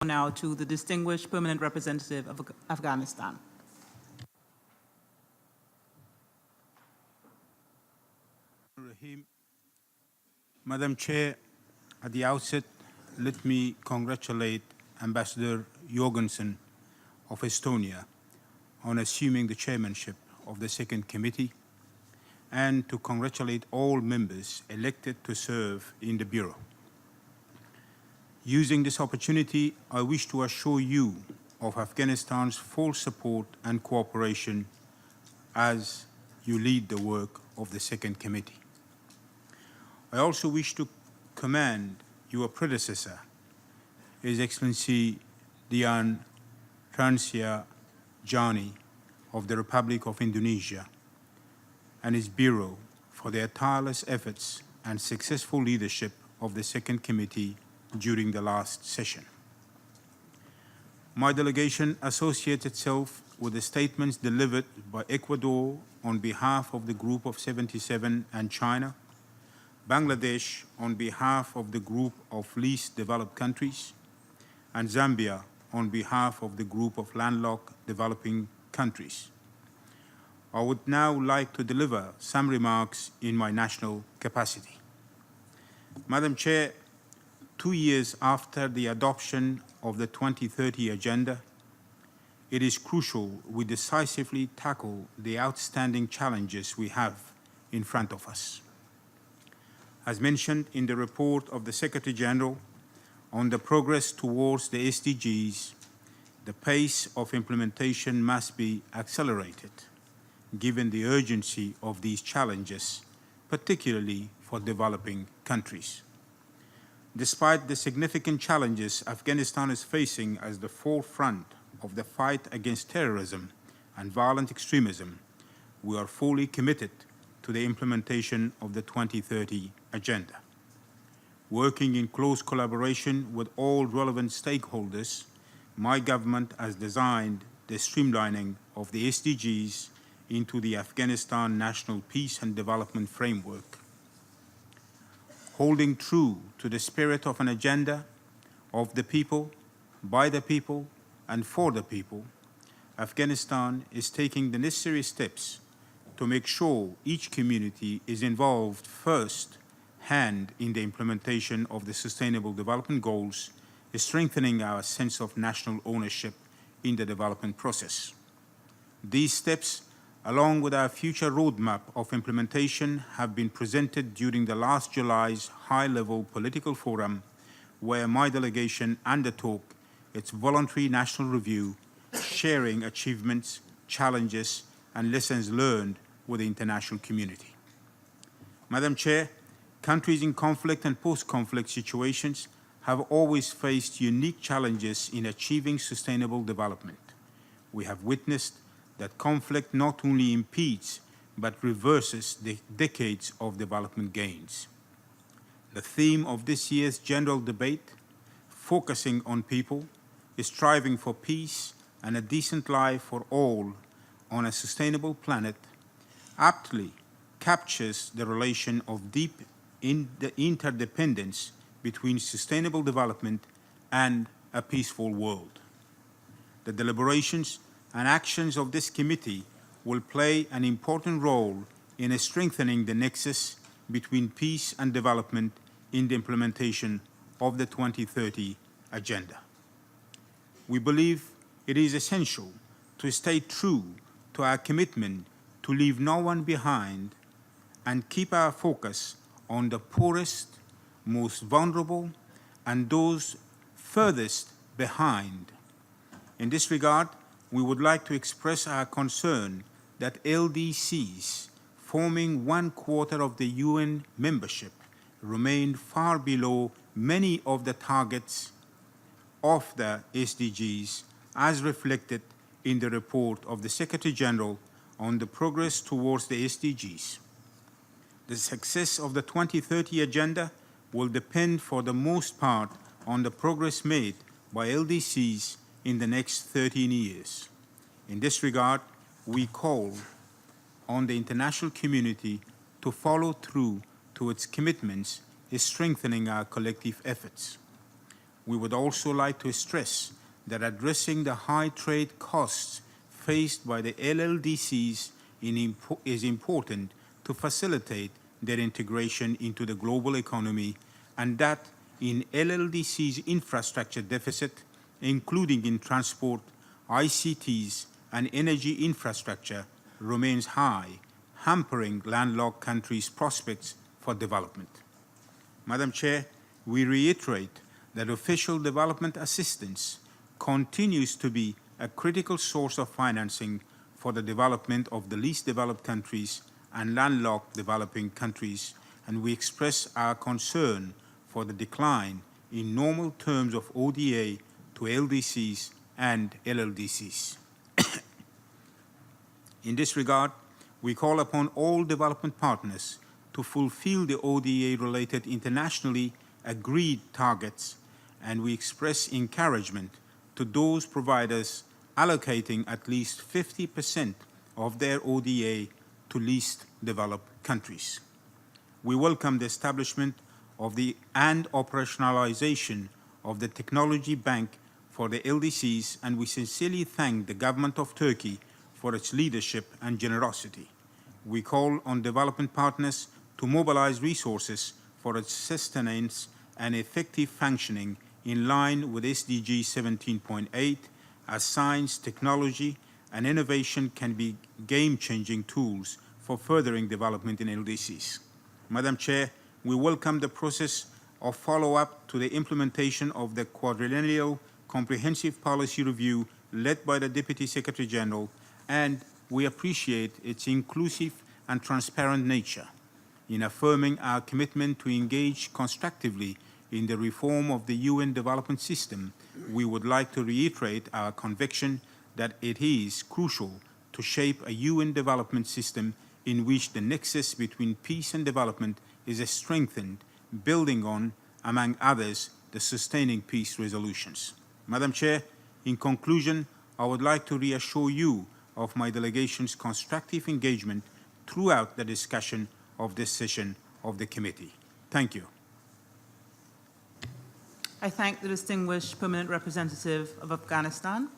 Now to the distinguished permanent representative of Afghanistan. Madam Chair, at the outset, let me congratulate Ambassador Jorgensen of Estonia on assuming the chairmanship of the Second Committee, and to congratulate all members elected to serve in the Bureau. Using this opportunity, I wish to assure you of Afghanistan's full support and cooperation as you lead the work of the Second Committee. I also wish to commend your predecessor, His Excellency Dian Transia Jani of the Republic of Indonesia, and his Bureau for their tireless efforts and successful leadership of the Second Committee during the last session. My delegation associates itself with the statements delivered by Ecuador on behalf of the Group of 77 and China, Bangladesh on behalf of the Group of Least Developed Countries, and Zambia on behalf of the Group of Landlocked Developing Countries. I would now like to deliver some remarks in my national capacity. Madam Chair, 2 years after the adoption of the 2030 Agenda, it is crucial we decisively tackle the outstanding challenges we have in front of us. As mentioned in the report of the Secretary General on the progress towards the SDGs, the pace of implementation must be accelerated, given the urgency of these challenges, particularly for developing countries. Despite the significant challenges Afghanistan is facing as the forefront of the fight against terrorism and violent extremism, we are fully committed to the implementation of the 2030 Agenda. Working in close collaboration with all relevant stakeholders, my government has designed the streamlining of the SDGs into the Afghanistan National Peace and Development Framework. Holding true to the spirit of an agenda of the people, by the people, and for the people, Afghanistan is taking the necessary steps to make sure each community is involved first-hand in the implementation of the Sustainable Development Goals, strengthening our sense of national ownership in the development process. These steps, along with our future roadmap of implementation, have been presented during the last July's high-level political forum, where my delegation undertook its voluntary national review, sharing achievements, challenges, and lessons learned with the international community. Madam Chair, countries in conflict and post-conflict situations have always faced unique challenges in achieving sustainable development. We have witnessed that conflict not only impedes but reverses the decades of development gains. The theme of this year's general debate, focusing on people, striving for peace and a decent life for all on a sustainable planet, aptly captures the relation of deep interdependence between sustainable development and a peaceful world. The deliberations and actions of this committee will play an important role in strengthening the nexus between peace and development in the implementation of the 2030 Agenda. We believe it is essential to stay true to our commitment to leave no one behind and keep our focus on the poorest, most vulnerable, and those furthest behind. In this regard, we would like to express our concern that LDCs, forming 1/4 of the UN membership, remain far below many of the targets of the SDGs, as reflected in the report of the Secretary General on the progress towards the SDGs. The success of the 2030 Agenda will depend for the most part on the progress made by LDCs in the next 13 years. In this regard, we call on the international community to follow through to its commitments in strengthening our collective efforts. we would also like to stress that addressing the high trade costs faced by the LLDCs is important to facilitate their integration into the global economy, and that in LLDC's infrastructure deficit, including in transport, ICTs, and energy infrastructure, remains high, hampering landlocked countries' prospects for development. Madam Chair, we reiterate that official development assistance continues to be a critical source of financing for the development of the least developed countries and landlocked developing countries, and we express our concern for the decline in normal terms of ODA to LDCs and LLDCs. In this regard, we call upon all development partners to fulfill the ODA-related internationally agreed targets, and we express encouragement to those providers allocating at least 50% of their ODA to least developed countries. We welcome the establishment of and operationalization of the Technology Bank for the LDCs, and we sincerely thank the government of Turkey for its leadership and generosity. We call on development partners to mobilize resources for its sustenance and effective functioning in line with SDG 17.8, as science, technology, and innovation can be game-changing tools for furthering development in LDCs. Madam Chair, we welcome the process of follow-up to the implementation of the quadrennial comprehensive policy review led by the Deputy Secretary General, and we appreciate its inclusive and transparent nature. In affirming our commitment to engage constructively in the reform of the UN development system, we would like to reiterate our conviction that it is crucial to shape a UN development system in which the nexus between peace and development is strengthened, building on, among others, the sustaining peace resolutions. Madam Chair, in conclusion, I would like to reassure you of my delegation's constructive engagement throughout the discussion of this session of the committee. Thank you. I thank the distinguished permanent representative of Afghanistan.